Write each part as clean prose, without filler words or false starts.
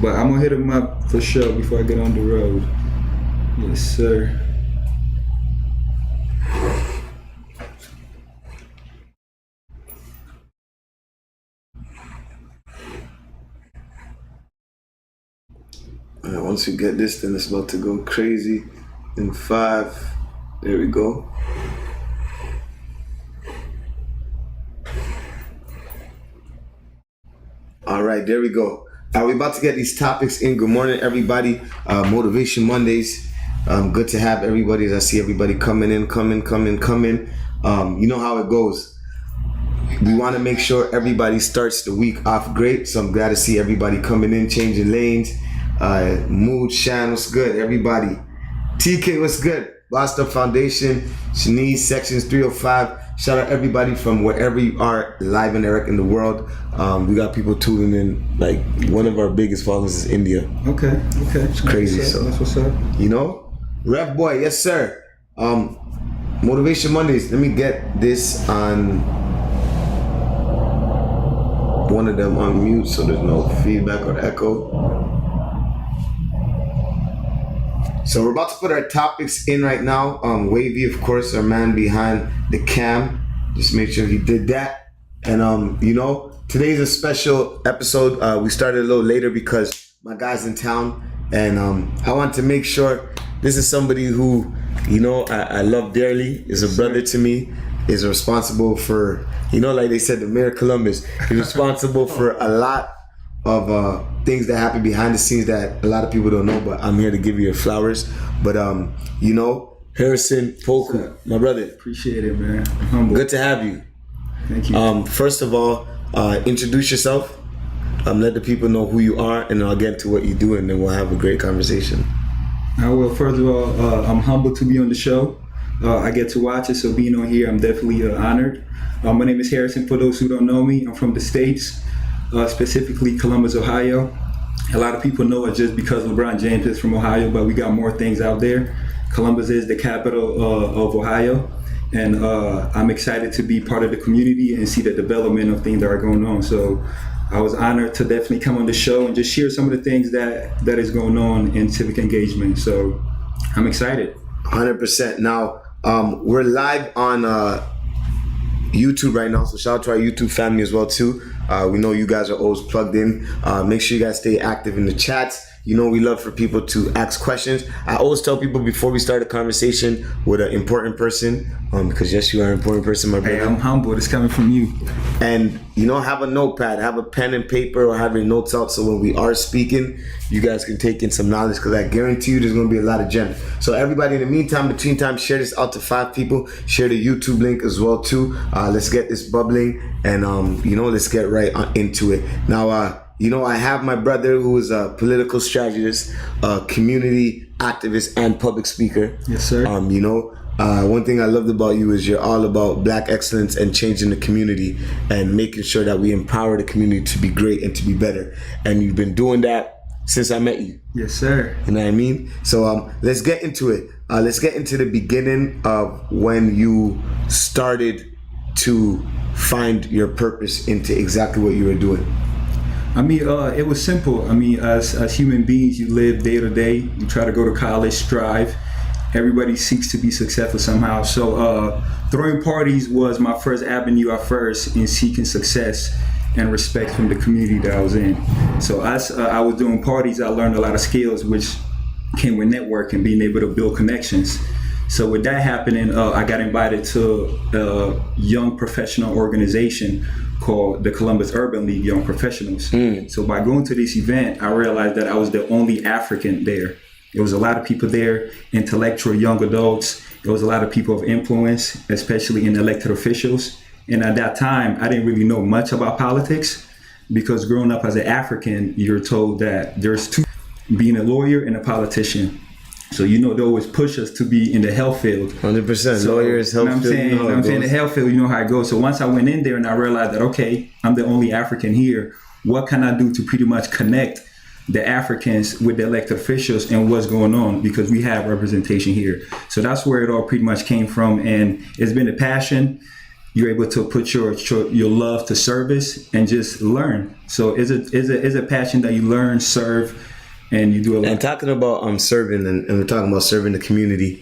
But I'm gonna hit him up for sure before I get on the road. Yes, sir. Once you get this, then it's about to go crazy. In 5, there we go. All right, there we go. We're about to get these topics in. Good morning, everybody. Motivation Mondays. Good to have everybody. As I see everybody coming in. You know how it goes. We want to make sure everybody starts the week off great. So I'm glad to see everybody coming in, changing lanes. Mood, Shan, what's good? Everybody. TK, what's good? Lost Up Foundation, Shanice, Sections 305. Shout out everybody from wherever you are, live and direct in the world. We got people tuning in. Like, one of our biggest followers is India. Okay. It's crazy. That's what's up. You know? Rev Boy, yes sir. Motivation Mondays. Let me get this on one of them on mute so there's no feedback or echo. So we're about to put our topics in right now. Wavy, of course, our man behind the cam. Just make sure he did that. And you know, today's a special episode. We started a little later because my guy's in town, and I want to make sure this is somebody who, you know, I love dearly, is a brother to me, is responsible for, you know, like they said, the Mayor of Columbus, he's responsible for a lot of things that happen behind the scenes that a lot of people don't know, but I'm here to give you your flowers. But you know, Harrison Poku, my brother. Appreciate it, man. I'm humble. Good to have you. Thank you. First of all, introduce yourself. Let the people know who you are, and I'll get to what you do, and then we'll have a great conversation. Well, first of all, I'm humbled to be on the show. I get to watch it, so being on here, I'm definitely honored. My name is Harrison. For those who don't know me, I'm from the States. Specifically Columbus, Ohio. A lot of people know it just because LeBron James is from Ohio, but we got more things out there. Columbus is the capital of Ohio, and I'm excited to be part of the community and see the development of things that are going on. So I was honored to definitely come on the show and just share some of the things that is going on in civic engagement. So I'm excited. 100%. Now, we're live on YouTube right now, so shout out to our YouTube family as well too. We know you guys are always plugged in. Make sure you guys stay active in the chats. You know, we love for people to ask questions. I always tell people before we start a conversation with an important person, because yes, you are an important person, my brother. Hey, I'm humbled. It's coming from you. And, you know, have a notepad, have a pen and paper, or have your notes out so when we are speaking, you guys can take in some knowledge, because I guarantee you there's going to be a lot of gems. So everybody, in the meantime, between time, share this out to 5 people. Share the YouTube link as well too. Let's get this bubbling, and, you know, let's get right into it. Now, you know, I have my brother who is a political strategist, a community activist, and public speaker. Yes, sir. You know, one thing I loved about you is you're all about Black excellence and changing the community and making sure that we empower the community to be great and to be better. And you've been doing that since I met you. Yes, sir. You know what I mean? So let's get into it. Let's get into the beginning of when you started to find your purpose into exactly what you were doing. I mean, it was simple. I mean, as human beings, you live day to day. You try to go to college, strive. Everybody seeks to be successful somehow. So throwing parties was my first avenue at first in seeking success and respect from the community that I was in. So as I was doing parties, I learned a lot of skills, which came with networking, being able to build connections. So with that happening, I got invited to a young professional organization called the Columbus Urban League Young Professionals. So by going to this event, I realized that I was the only African there. There was a lot of people there, intellectual young adults. There was a lot of people of influence, especially in elected officials. And at that time, I didn't really know much about politics, because growing up as an African, you're told that there's two, being a lawyer and a politician. So, you know, they always push us to be in the health field. 100%. So, Lawyers, health field. You know what I'm saying? The health field, you know how it goes. So once I went in there and I realized that, okay, I'm the only African here. What can I do to pretty much connect the Africans with the elected officials and what's going on? Because we have representation here. So that's where it all pretty much came from. And it's been a passion. you're able to put your love to service and just learn. So it's a passion that you learn, serve, and you do a lot. And talking about serving, and we're talking about serving the community,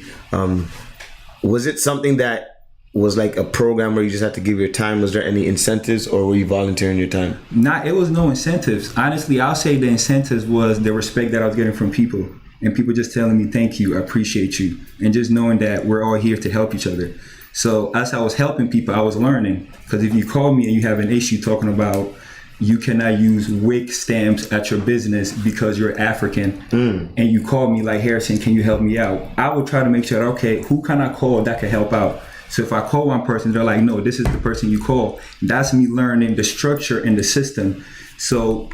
was it something that was like a program where you just had to give your time? Was there any incentives, or were you volunteering your time? It was no incentives. Honestly, I'll say the incentives was the respect that I was getting from people, and people just telling me, thank you, I appreciate you, and just knowing that we're all here to help each other. So as I was helping people, I was learning, because if you call me and you have an issue talking about you cannot use WIC stamps at your business because you're African, and you call me like, Harrison, can you help me out? I would try to make sure, okay, who can I call that can help out? So if I call one person, they're like, no, this is the person you call. That's me learning the structure and the system. So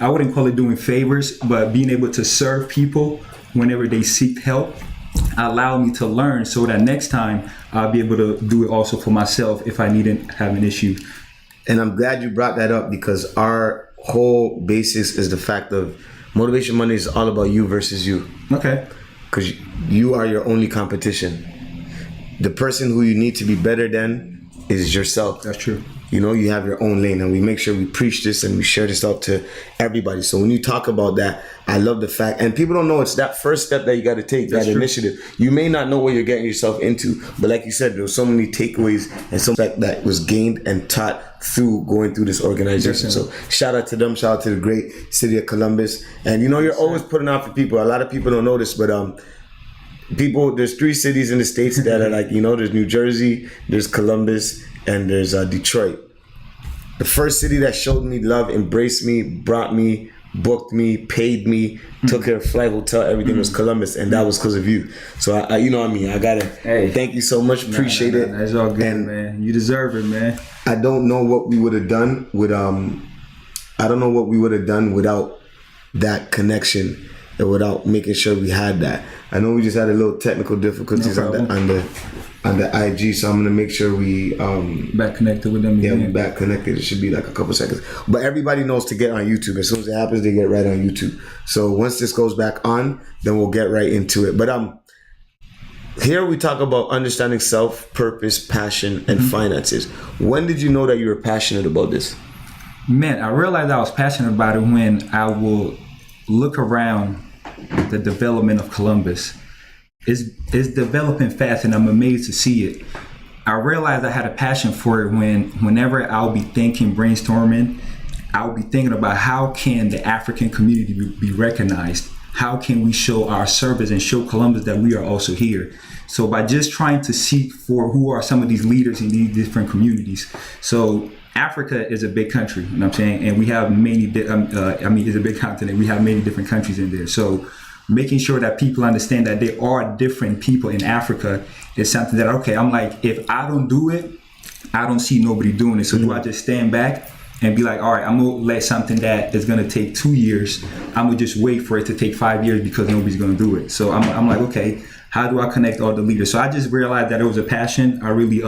I wouldn't call it doing favors, but being able to serve people whenever they seek help allow me to learn, so that next time I'll be able to do it also for myself if I have an issue. And I'm glad you brought that up, because our whole basis is the fact of Motivation Monday is all about you versus you. Okay. Because you are your only competition. The person who you need to be better than is yourself. That's true. You know, you have your own lane, and we make sure we preach this and we share this out to everybody. So when you talk about that, I love the fact, and people don't know, it's that first step that you got to take, that initiative. You may not know what you're getting yourself into, but like you said, there were so many takeaways and so much that was gained and taught through going through this organization. So shout out to them, shout out to the great city of Columbus. And you know, you're always putting out for people. A lot of people don't know this, but there's 3 cities in the States that are like, you know, there's New Jersey, there's Columbus, and there's Detroit. The first city that showed me love, embraced me, brought me, booked me, paid me, took care of flight, hotel, everything was Columbus, and that was because of you. So I you know what I mean, I gotta thank you so much, appreciate it. That's all good, and man. You deserve it, man. I don't know what we would have done with without that connection and without making sure we had that. I know we just had a little technical difficulties on the IG, so I'm gonna make sure we back connected with them. Yeah, we back connected. It should be like a couple seconds, but everybody knows to get on YouTube. As soon as it happens, they get right on YouTube. So once this goes back on, then we'll get right into it. But here we talk about understanding self, purpose, passion, and finances. When did you know that you were passionate about this? Man, I realized I was passionate about it when I will look around the development of Columbus. It's developing fast, and I'm amazed to see it. I realized I had a passion for it whenever I'll be thinking, brainstorming, I'll be thinking about how can the African community be recognized? How can we show our service and show Columbus that we are also here? So by just trying to seek for who are some of these leaders in these different communities. So Africa is a big country, you know what I'm saying? And we have it's a big continent. We have many different countries in there. So making sure that people understand that there are different people in Africa is something that, okay, I'm like, if I don't do it, I don't see nobody doing it. So do I just stand back and be like, all right, I'm gonna let something that is gonna take 2 years, I'm gonna just wait for it to take 5 years because nobody's gonna do it. So I'm like, okay, how do I connect all the leaders? So I just realized that it was a passion. I really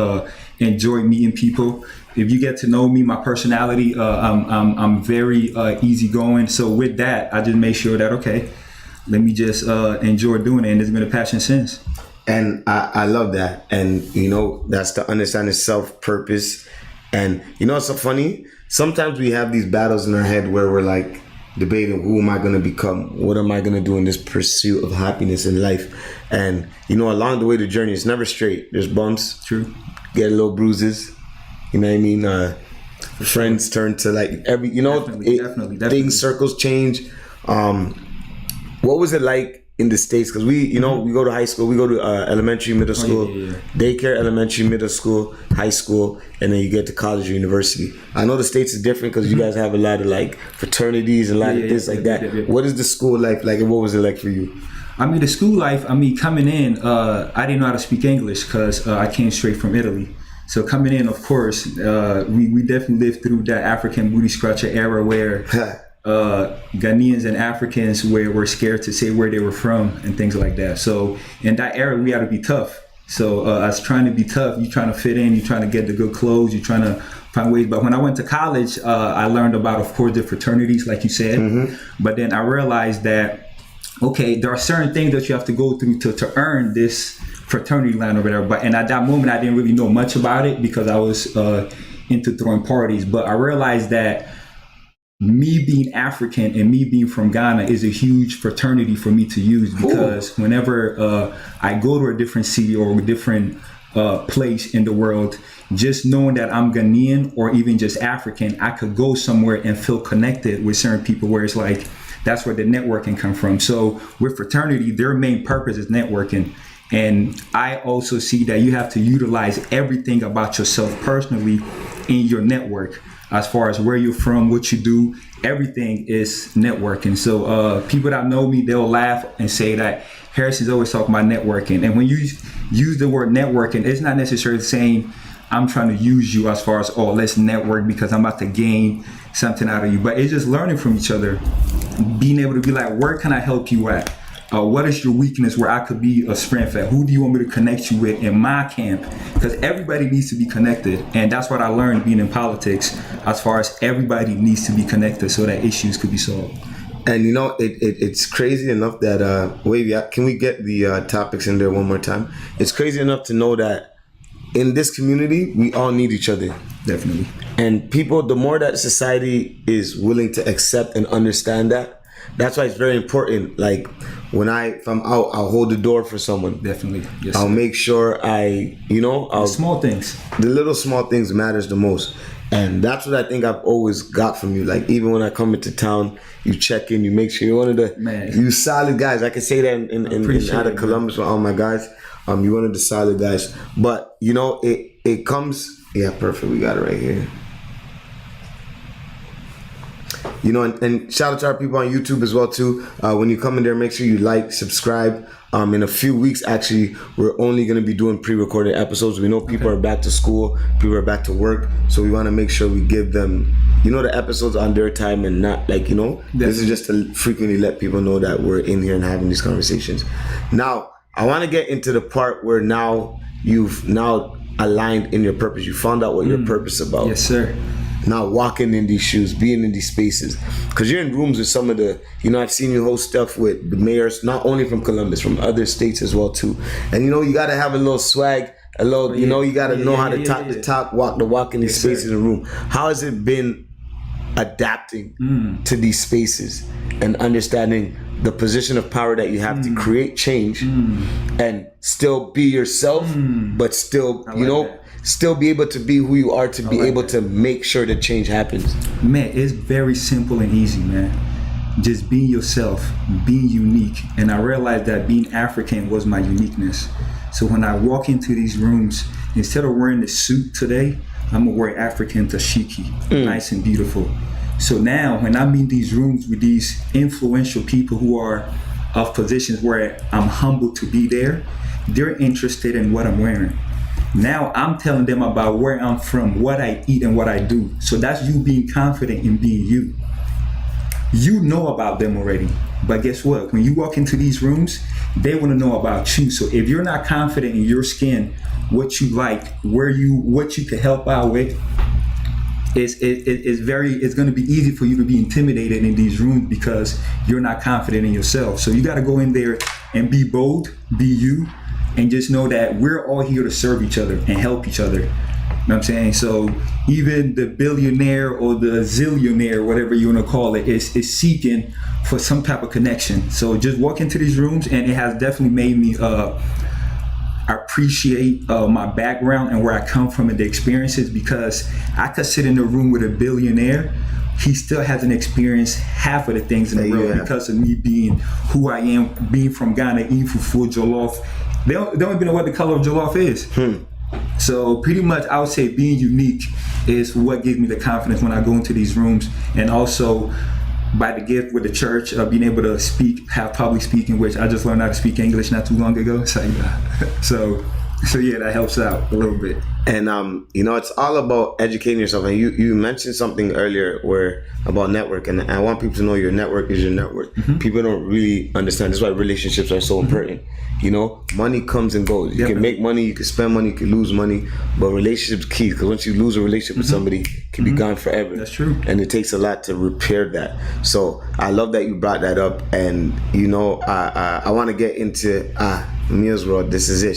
enjoy meeting people. If you get to know me, my personality, I'm very easygoing. So with that, I just make sure that, okay, let me just enjoy doing it. And it's been a passion since. And I love that. And, you know, that's the understanding self-purpose. And, you know, it's so funny. Sometimes we have these battles in our head where we're like debating, who am I going to become? What am I going to do in this pursuit of happiness in life? And, you know, along the way, the journey is never straight. There's bumps. True. Get a little bruises. You know what I mean? Friends turn to like every, you know, definitely. Things, circles change. What was it like in the States? Because we go to high school, we go to elementary, middle school, daycare, elementary, middle school, high school, and then you get to college or university. I know the States is different because you guys have a lot of like fraternities and a lot of this like that. Yeah. What is the school life like, and what was it like for you? I mean, the school life, coming in, I didn't know how to speak English because I came straight from Italy. So coming in, of course, we definitely lived through that African booty scratcher era where Ghanaians and Africans were scared to say where they were from and things like that. So in that era, we had to be tough. So as trying to be tough, you're trying to fit in, you're trying to get the good clothes, you're trying to find ways. But when I went to college, I learned about, of course, the fraternities, like you said. Mm-hmm. But then I realized that, okay, there are certain things that you have to go through to earn this fraternity line or whatever. And at that moment, I didn't really know much about it because I was into throwing parties. But I realized that me being African and me being from Ghana is a huge fraternity for me to use, because whenever I go to a different city or a different place in the world, just knowing that I'm Ghanaian or even just African, I could go somewhere and feel connected with certain people, where it's like, that's where the networking come from. So with fraternity, their main purpose is networking. And I also see that you have to utilize everything about yourself personally in your network, as far as where you're from, what you do, everything is networking. So people that know me, they'll laugh and say that Harrison's always talking about networking. And when you use the word networking, it's not necessarily saying I'm trying to use you as far as, oh, let's network because I'm about to gain something out of you. But it's just learning from each other, being able to be like, where can I help you at? What is your weakness where I could be a strength at? Who do you want me to connect you with in my camp? Because everybody needs to be connected. And that's what I learned being in politics, as far as everybody needs to be connected so that issues could be solved. And you know, it's crazy enough that, Wavy, can we get the topics in there one more time? It's crazy enough to know that in this community, we all need each other. Definitely. And people, the more that society is willing to accept and understand that, that's why it's very important. Like if I'm out, I'll hold the door for someone. Definitely. Yes, I'll sir. make sure small things. The little small things matters the most. And that's what I think I've always got from you. Like, even when I come into town, you check in, you make sure you're one of the you solid guys. I can say that in out of Columbus with all my guys. You're one of the solid guys. But you know, it comes. Yeah, perfect. We got it right here. You know, and shout out to our people on YouTube as well too. When you come in there, make sure you like, subscribe. In a few weeks, actually, we're only going to be doing pre-recorded episodes. We know people are back to school, people are back to work, so we want to make sure we give them, the episodes on their time, and not this is just to frequently let people know that we're in here and having these conversations. Now, I want to get into the part where now you've aligned in your purpose. You found out what your purpose is about. Yes, sir. Now walking in these shoes, being in these spaces, because you're in rooms with some of the, I've seen you host stuff with the mayors, not only from Columbus, from other states as well too. And you got to have a little swag, a little, you got to know how to talk the talk, walk the walk in these spaces in the room. How has it been adapting to these spaces and understanding the position of power that you have to create change and still be yourself, but still, still be able to be who you are, to be able to make sure that change happens? Man, it's very simple and easy, man. Just being yourself, being unique. And I realized that being African was my uniqueness. So when I walk into these rooms, instead of wearing the suit today, I'm gonna wear African dashiki, nice and beautiful. So now when I'm in these rooms with these influential people who are of positions where I'm humbled to be there, they're interested in what I'm wearing. Now I'm telling them about where I'm from, what I eat and what I do. So that's you being confident in being you. You know about them already, but guess what? When you walk into these rooms, they want to know about you. So if you're not confident in your skin, what you like, what you can help out with, it's going to be easy for you to be intimidated in these rooms because you're not confident in yourself. So you got to go in there and be bold, be you, and just know that we're all here to serve each other and help each other. You know what I'm saying? So even the billionaire or the zillionaire, whatever you want to call it, is seeking for some type of connection. So just walk into these rooms, and it has definitely made me appreciate my background and where I come from and the experiences, because I could sit in a room with a billionaire. He still hasn't experienced half of the things in the world because of me being who I am, being from Ghana, eating fufu, jollof. They don't even know what the color of jollof is. So pretty much I would say being unique is what gives me the confidence when I go into these rooms. And also by the gift with the church of being able to speak, have public speaking, which I just learned how to speak English not too long ago. So yeah, that helps out a little bit. And it's all about educating yourself. And you mentioned something earlier about network, and I want people to know your network is your network. People don't really understand. That's why relationships are so important. Money comes and goes. You can make money, you can spend money, you can lose money, but relationships key, because once you lose a relationship with somebody, it can be gone forever. That's true. And it takes a lot to repair that. So I love that you brought that up. And I want to get into Mia's World, this is it.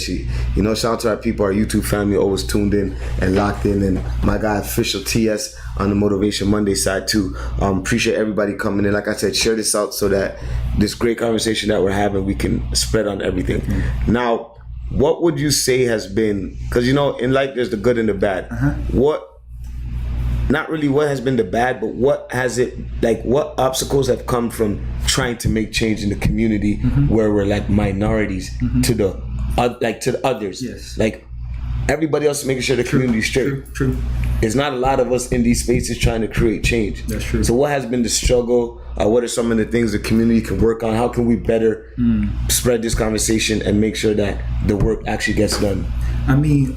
Shout out to our people, our YouTube family, always tuned in and locked in, and my guy Official TS on the Motivation Monday side too. Appreciate everybody coming in. Like I said, share this out so that this great conversation that we're having, we can spread on everything. Now, what would you say has been, because in life there's the good and the bad. Not really what has been the bad, but what obstacles have come from trying to make change in the community where we're like minorities to the others. Yes. Like everybody else is making sure the community's straight. True. There's not a lot of us in these spaces trying to create change. That's true. So what has been the struggle? What are some of the things the community can work on? How can we better spread this conversation and make sure that the work actually gets done? I mean,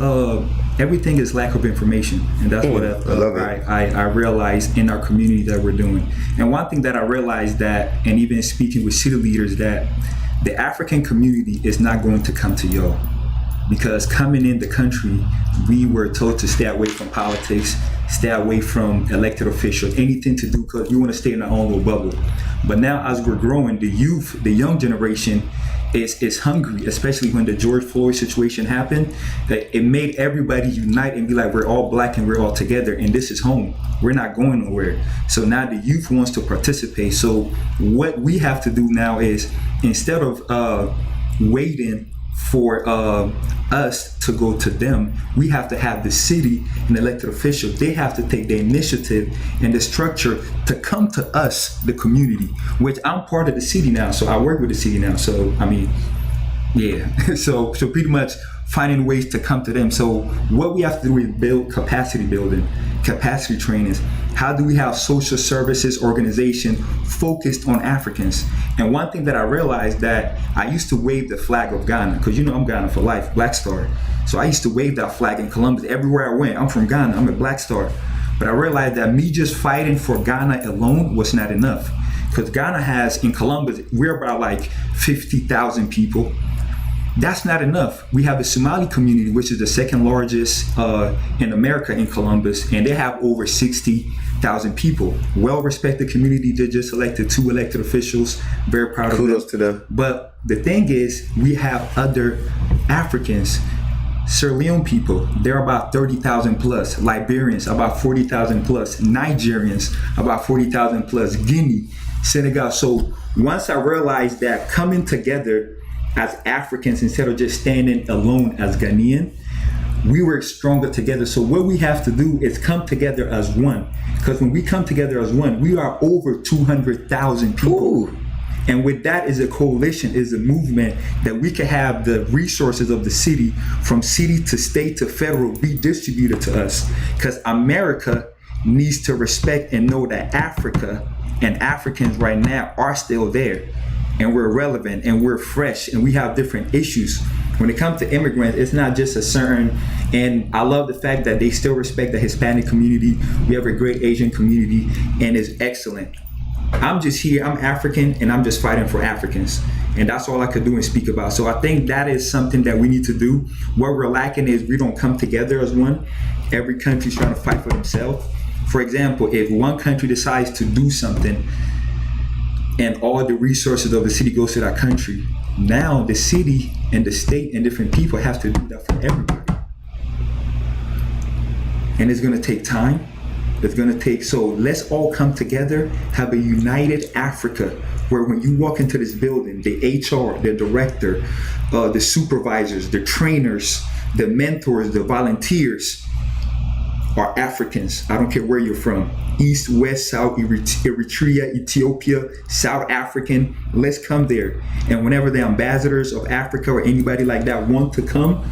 everything is lack of information, and that's what I realized in our community that we're doing. And one thing that I realized that, and even speaking with city leaders, that the African community is not going to come to y'all, because coming in the country, we were told to stay away from politics, stay away from elected officials, anything to do, because we want to stay in our own little bubble. But now, as we're growing, the youth, the young generation, is hungry, especially when the George Floyd situation happened. That it made everybody unite and be like, we're all black and we're all together, and this is home. We're not going nowhere. So now the youth wants to participate. So what we have to do now is, instead of waiting for us to go to them, we have to have the city and elected officials. They have to take the initiative and the structure to come to us, the community, which I'm part of the city now. So I work with the city now. So I mean, yeah. so pretty much finding ways to come to them. So what we have to do is build capacity building, capacity trainings. How do we have social services organization focused on Africans? And one thing that I realized, that I used to wave the flag of Ghana, because I'm Ghana for life, Black Star. So I used to wave that flag in Columbus everywhere I went. I'm from Ghana, I'm a Black Star. But I realized that me just fighting for Ghana alone was not enough. Because Ghana has, in Columbus, we're about like 50,000 people. That's not enough. We have the Somali community, which is the second largest in America, in Columbus, and they have over 60,000 people. Well-respected community. They just elected 2 elected officials. Very proud of them. Kudos to them. But the thing is, we have other Africans. Sierra Leone people, they're about 30,000 plus. Liberians, about 40,000 plus. Nigerians, about 40,000 plus. Guinea, Senegal. So once I realized that coming together as Africans, instead of just standing alone as Ghanaian, we were stronger together. So what we have to do is come together as one. Because when we come together as one, we are over 200,000 people. Ooh. And with that is a coalition, is a movement that we can have the resources of the city, from city to state to federal, be distributed to us. Because America needs to respect and know that Africa and Africans right now are still there. And we're relevant and we're fresh and we have different issues. When it comes to immigrants, it's not just a certain, and I love the fact that they still respect the Hispanic community. We have a great Asian community, and it's excellent. I'm just here, I'm African, and I'm just fighting for Africans. And that's all I could do and speak about. So I think that is something that we need to do. What we're lacking is we don't come together as one. Every country's trying to fight for themselves. For example, if one country decides to do something, and all the resources of the city goes to that country, now the city and the state and different people have to do that for everybody. And it's gonna take time. So let's all come together, have a united Africa, where when you walk into this building, the HR, the director, the supervisors, the trainers, the mentors, the volunteers are Africans. I don't care where you're from. East, West, South, Eritrea, Ethiopia, South African, let's come there. And whenever the ambassadors of Africa or anybody like that want to come,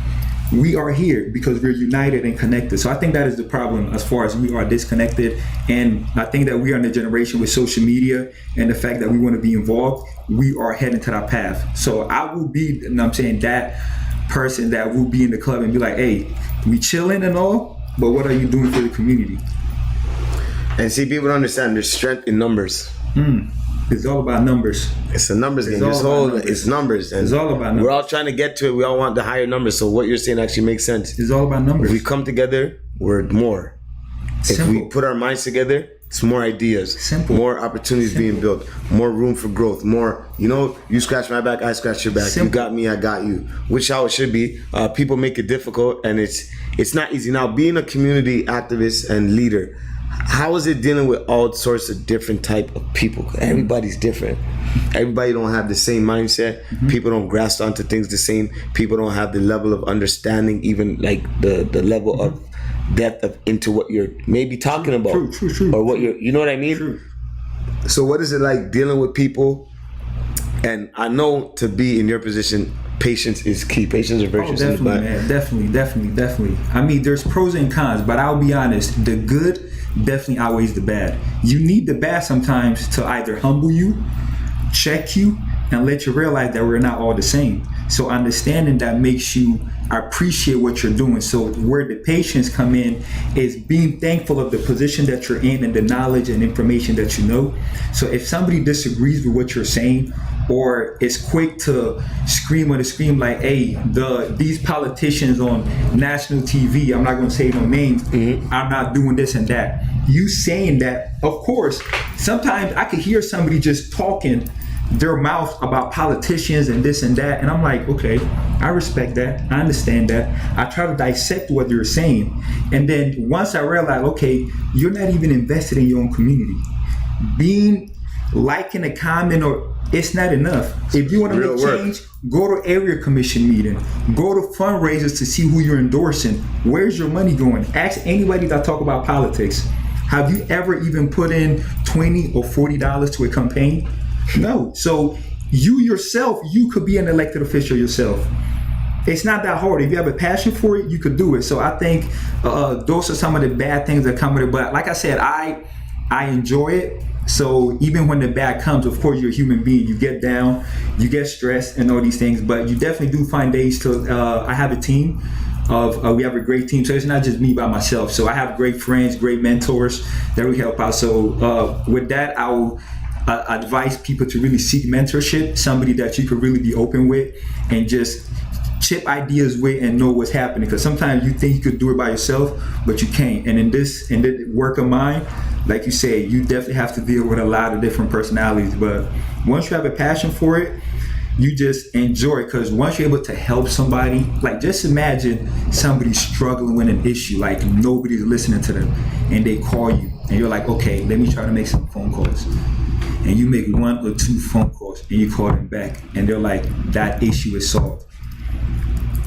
we are here because we're united and connected. So I think that is the problem, as far as we are disconnected. And I think that we are in a generation with social media and the fact that we want to be involved, we are heading to that path. So I will be, and I'm saying, that person that will be in the club and be like, hey, we chilling and all, but what are you doing for the community? And see, people don't understand there's strength in numbers. It's all about numbers. It's a numbers game. It's numbers. And it's all about numbers. We're all trying to get to it. We all want the higher numbers. So what you're saying actually makes sense. It's all about numbers. If we come together, we're more. Simple. If we put our minds together, It's more ideas, Simple. more opportunities being built, more room for growth, more, you scratch my back, I scratch your back. Simple. You got me, I got you. Which how it should be. People make it difficult, and it's not easy. Now, being a community activist and leader, how is it dealing with all sorts of different type of people? Everybody's different. Everybody don't have the same mindset. People don't grasp onto things the same. People don't have the level of understanding, even like the level of depth into what you're maybe talking about. True. Or what you know what I mean? True. So what is it like dealing with people? And I know to be in your position, patience is key. Patience is virtue. Definitely, man. Definitely. I mean, there's pros and cons, but I'll be honest, the good definitely outweighs the bad. You need the bad sometimes to either humble you, check you, and let you realize that we're not all the same. So understanding that makes you appreciate what you're doing. So where the patience come in is being thankful of the position that you're in and the knowledge and information that you know. So if somebody disagrees with what you're saying, or is quick to scream like, hey, these politicians on national TV, I'm not going to say no names, I'm not doing this and that. You saying that, of course, sometimes I could hear somebody just talking their mouth about politicians and this and that, and I'm like, okay, I respect that, I understand that. I try to dissect what they're saying, and then once I realize, okay, you're not even invested in your own community. Being liking a comment, or it's not enough. If you want to make change, go to area commission meeting, go to fundraisers to see who you're endorsing. Where's your money going? Ask anybody that talk about politics. Have you ever even put in $20 or $40 to a campaign? No. So you yourself, you could be an elected official yourself. It's not that hard. If you have a passion for it, you could do it. So I think those are some of the bad things that come with it. But like I said, I enjoy it. So even when the bad comes, of course, you're a human being. You get down, you get stressed and all these things. But you definitely do find days to, I have a team. We have a great team, so it's not just me by myself. So I have great friends, great mentors that we help out. So with that, I will advise people to really seek mentorship, somebody that you could really be open with and just chip ideas with and know what's happening. Because sometimes you think you could do it by yourself, but you can't. And in this work of mine, like you said, you definitely have to deal with a lot of different personalities. But once you have a passion for it, you just enjoy it, because once you're able to help somebody, like just imagine somebody struggling with an issue, like nobody's listening to them, and they call you and you're like, okay, let me try to make some phone calls. And you make 1 or 2 phone calls and you call them back and they're like, that issue is solved.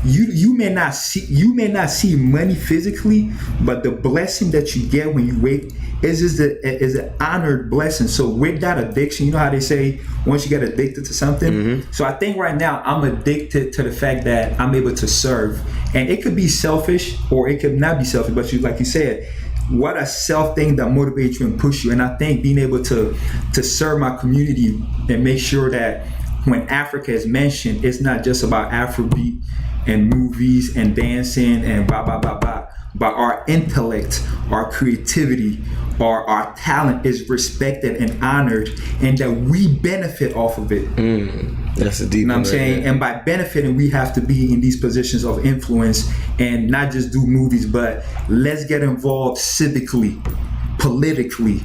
You may not see money physically, but the blessing that you get when you wake is an honored blessing. So with that addiction, you know how they say once you get addicted to something. So I think right now I'm addicted to the fact that I'm able to serve, and it could be selfish or it could not be selfish. But like you said, what a self thing that motivates you and push you. And I think being able to serve my community and make sure that when Africa is mentioned, it's not just about Afrobeat and movies and dancing and blah, blah, blah, blah. But our intellect, our creativity, our talent is respected and honored, and that we benefit off of it. That's a deep one. You know what I'm saying? And by benefiting, we have to be in these positions of influence and not just do movies, but let's get involved civically, politically,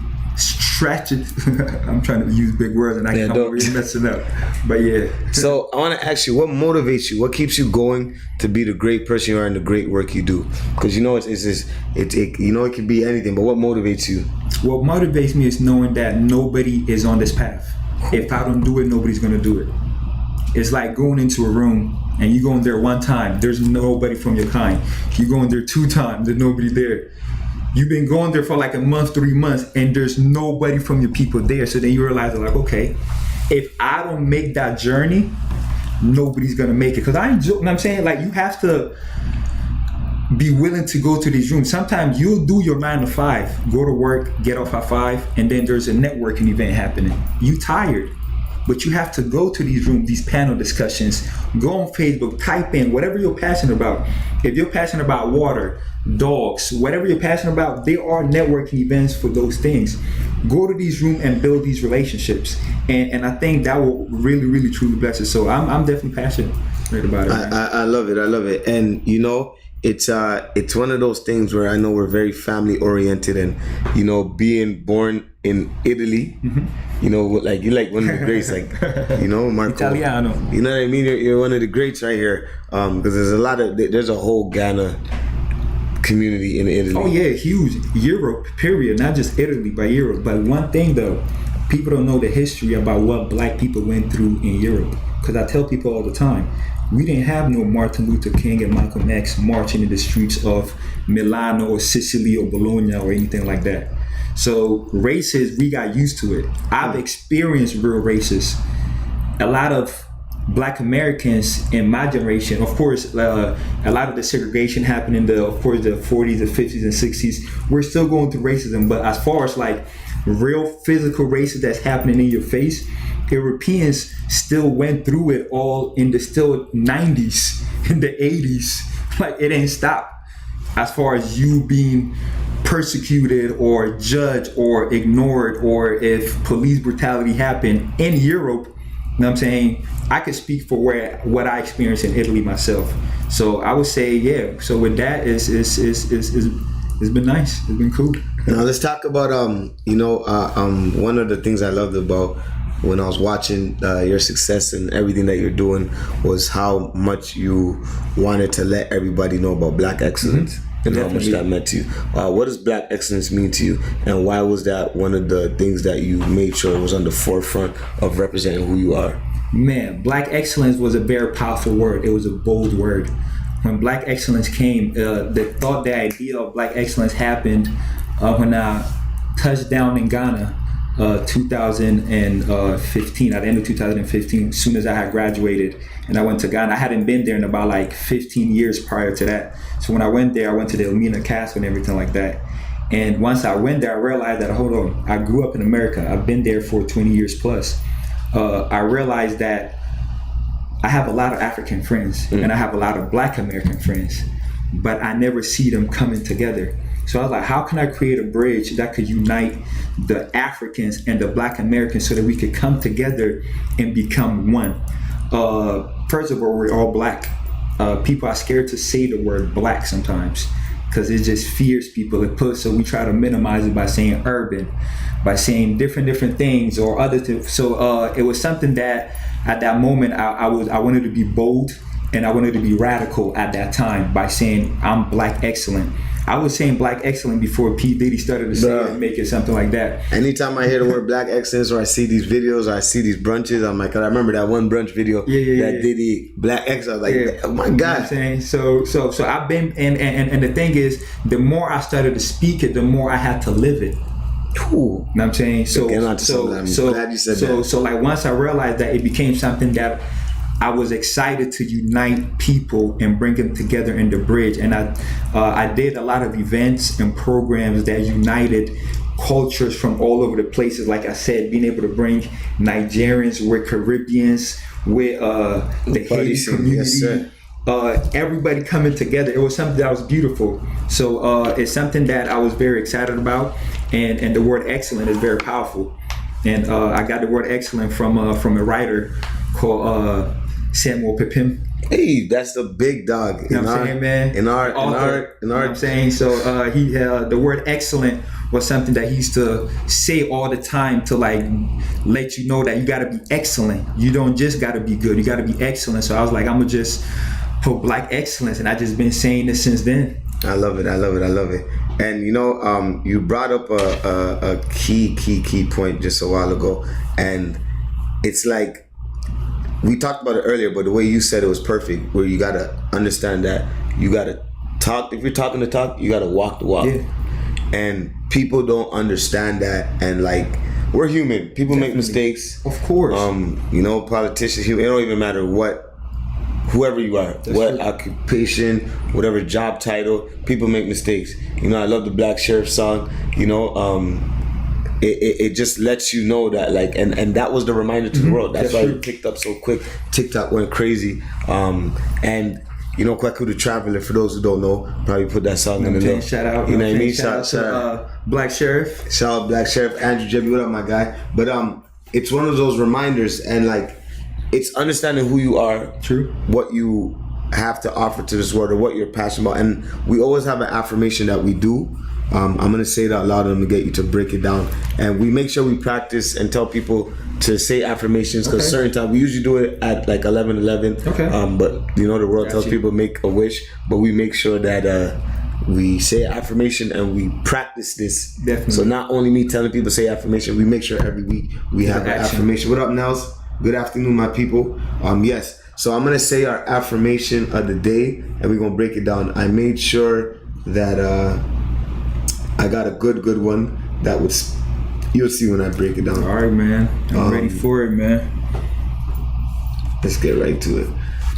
I'm trying to use big words and I'm really messing up. But yeah. So I want to ask you, what motivates you? What keeps you going to be the great person you are and the great work you do? Because you know it can be anything, but what motivates you? What motivates me is knowing that nobody is on this path. If I don't do it, nobody's gonna do it. It's like going into a room and you go in there one time, there's nobody from your kind. You go in there 2 times, there's nobody there. You've been going there for like a month, 3 months, and there's nobody from your people there. So then you realize, like, okay, if I don't make that journey, nobody's gonna make it. Because I enjoy, you know what I'm saying? Like, you have to be willing to go to these rooms. Sometimes you'll do your 9 to 5, go to work, get off at 5, and then there's a networking event happening. You tired, but you have to go to these rooms, these panel discussions. Go on Facebook, type in whatever you're passionate about. If you're passionate about water, dogs, whatever you're passionate about, there are networking events for those things. Go to these rooms and build these relationships, and I think that will really, really, truly bless us. So I'm definitely passionate about it. I love it. And you know, it's one of those things where I know we're very family oriented, and you know, being born in Italy, you know, like you're like one of the greats, like, you know, Marco. Italiano. You know what I mean? You're one of the greats right here, because there's a whole Ghana community in Italy. Oh yeah, huge. Europe, period. Not just Italy, but Europe. But one thing though, people don't know the history about what black people went through in Europe. Because I tell people all the time, we didn't have no Martin Luther King and Malcolm X marching in the streets of Milano or Sicily or Bologna or anything like that. So races, we got used to it. I've experienced real races. A lot of Black Americans in my generation, of course, a lot of the segregation happened in the 40s, the 50s, and 60s. We're still going through racism, but as far as like real physical racism that's happening in your face, Europeans still went through it all in the still 90s, in the 80s. Like it ain't stopped. As far as you being persecuted or judged or ignored, or if police brutality happened in Europe, you know what I'm saying? I could speak for what I experienced in Italy myself. So I would say, yeah. So with that, it's been nice. It's been cool. Now let's talk about one of the things I loved about when I was watching your success and everything that you're doing was how much you wanted to let everybody know about Black excellence. And how much that meant to you. What does Black excellence mean to you, and why was that one of the things that you made sure was on the forefront of representing who you are? Man, Black excellence was a very powerful word. It was a bold word. When Black excellence came, the idea of Black excellence happened when I touched down in Ghana, 2015, at the end of 2015, as soon as I had graduated and I went to Ghana. I hadn't been there in about like 15 years prior to that. So when I went there, I went to the Elmina Castle and everything like that. And once I went there, I realized that, hold on, I grew up in America. I've been there for 20 years plus. I realized that I have a lot of African friends and I have a lot of Black American friends, but I never see them coming together. So I was like, how can I create a bridge that could unite the Africans and the Black Americans so that we could come together and become one? First of all, we're all Black. People are scared to say the word Black sometimes because it just fears people. So we try to minimize it by saying urban, by saying different things or other things. So it was something that at that moment I wanted to be bold and I wanted to be radical at that time by saying I'm Black excellent. I was saying Black excellent before P. Diddy started to say it and make it something like that. Anytime I hear the word Black excellence or I see these videos or I see these brunches, I'm like, I remember that one brunch video that Diddy Black excellence. Like, oh my God. You know what I'm saying? So I've been, and the thing is, the more I started to speak it, the more I had to live it. Ooh. You know what I'm saying? So glad you said that. So like once I realized that, it became something that I was excited to unite people and bring them together in the bridge. And I did a lot of events and programs that united cultures from all over the places. Like I said, being able to bring Nigerians with Caribbeans, with the Haiti community, everybody coming together. It was something that was beautiful. So it's something that I was very excited about. And the word excellent is very powerful. And I got the word excellent from a writer called Samuel Pepin. Hey, that's the big dog. You know what I'm saying, man? In our, you know what I'm saying? So he the word excellent was something that he used to say all the time to like let you know that you gotta be excellent. You don't just gotta be good, you gotta be excellent. So I was like, I'm gonna just put Black excellence, and I just been saying this since then. I love it. And you know, you brought up a key point just a while ago, and it's like, we talked about it earlier, but the way you said it was perfect, where you gotta understand that you gotta talk. If you're talking the talk, you gotta walk the walk. Yeah. And people don't understand that, and like, we're human. People make mistakes. Of course. You know, politicians, it don't even matter whoever you are, what occupation, whatever job title, people make mistakes. You know, I love the Black Sheriff song, you know, it just lets you know that, like, and that was the reminder to the world. That's why it picked up so quick. TikTok went crazy. And you know, Kwaku the Traveler, for those who don't know, probably put that song in the middle. Shout out. You know what I mean? Shout out to Black Sheriff. Shout out Black Sheriff. Andrew Jebby, what up, my guy? But it's one of those reminders, and like, it's understanding who you are, true, what you have to offer to this world or what you're passionate about. And we always have an affirmation that we do. I'm going to say that loud and get you to break it down. And we make sure we practice and tell people to say affirmations, because certain time we usually do it at like 11:11. Okay. But you know, the world tells people make a wish, but we make sure that we say affirmation and we practice this. Definitely. So not only me telling people say affirmation, we make sure every week we have an affirmation. What up, Nels? Good afternoon, my people. Yes. So I'm gonna say our affirmation of the day, and we're gonna break it down. I made sure that I got a good one that would. You'll see when I break it down. All right, man. I'm ready for it, man. Let's get right to it.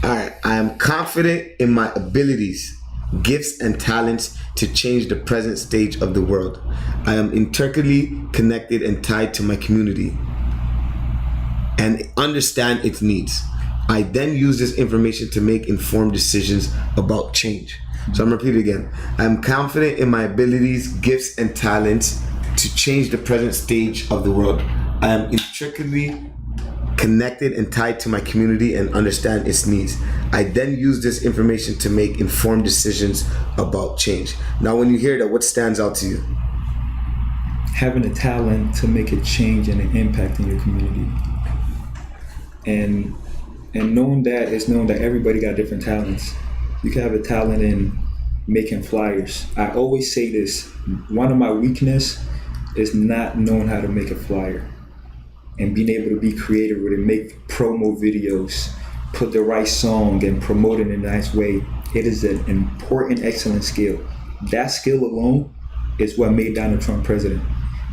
All right. I am confident in my abilities, gifts, and talents to change the present stage of the world. I am intricately connected and tied to my community and understand its needs. I then use this information to make informed decisions about change. So I'm gonna repeat it again. I'm confident in my abilities, gifts, and talents to change the present stage of the world. I am intricately connected and tied to my community and understand its needs. I then use this information to make informed decisions about change. Now, when you hear that, what stands out to you? Having a talent to make a change and an impact in your community. And knowing that is knowing that everybody got different talents. You can have a talent in making flyers. I always say this, one of my weakness is not knowing how to make a flyer and being able to be creative with it, make promo videos, put the right song and promote it in a nice way. It is an important, excellent skill. That skill alone is what made Donald Trump president.